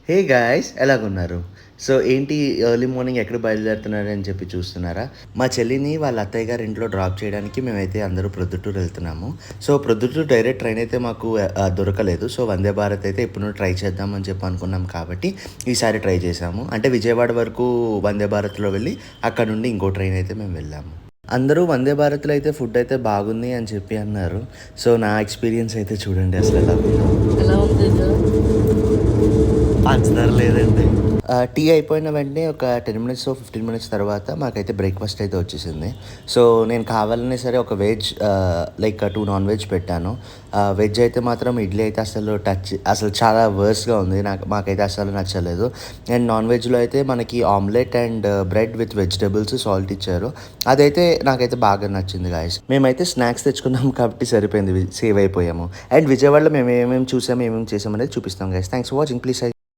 హే guys ఎలాగున్నారు? So ఏంటి early morning ఎక్కడ బయలుదేరుతున్నారు అని చెప్పి చూస్తున్నారా? మా చెల్లిని వాళ్ళ అత్తయ్య గారి ఇంట్లో డ్రాప్ చేయడానికి మేమైతే అందరూ ప్రొద్దుటూరు వెళ్తున్నాము. సో ప్రొద్దుటూరు డైరెక్ట్ ట్రైన్ అయితే మాకు దొరకలేదు. సో వందే భారత్ అయితే ఇప్పుడు ట్రై చేద్దాం అని చెప్పి అనుకున్నాం కాబట్టి ఈసారి ట్రై చేసాము. అంటే విజయవాడ వరకు వందే భారత్‌లో వెళ్ళి అక్కడ నుండి ఇంకో ట్రైన్ అయితే మేము వెళ్ళాము. అందరూ వందే భారత్‌లో అయితే ఫుడ్ అయితే బాగుంది అని చెప్పి అన్నారు. సో నా ఎక్స్‌పీరియన్స్ అయితే చూడండి అసలు ఎలా ఉందో. ఎలా ఉంది ఇది? పంచదార లేదండి. టీ అయిపోయిన వెంటనే ఒక 10 మినిట్స్, 15 మినిట్స్ తర్వాత మాకైతే బ్రేక్‌ఫాస్ట్ అయితే వచ్చేసింది. సో నేను కావాలనే సరే ఒక వెజ్ లైక్ 2 నాన్ వెజ్ పెట్టాను. వెజ్ అయితే మాత్రం ఇడ్లీ అయితే అసలు చాలా వర్స్ట్‌గా ఉంది. మాకైతే అస్సలు నచ్చలేదు. అండ్ నాన్ వెజ్‌లో అయితే మనకి omelette and bread with vegetables, salt ఇచ్చారు. అదైతే నాకైతే బాగా నచ్చింది గాయ్స్. మేమైతే స్నాక్స్ తెచ్చుకున్నాం కాబట్టి సరిపోయింది. సేవ్ అయిపోయాము. అండ్ విజయవాడలో మేము ఏమేమి చూసాము, ఏమేమి చేసామనేది చూపిస్తాం guys. Thanks for watching. Please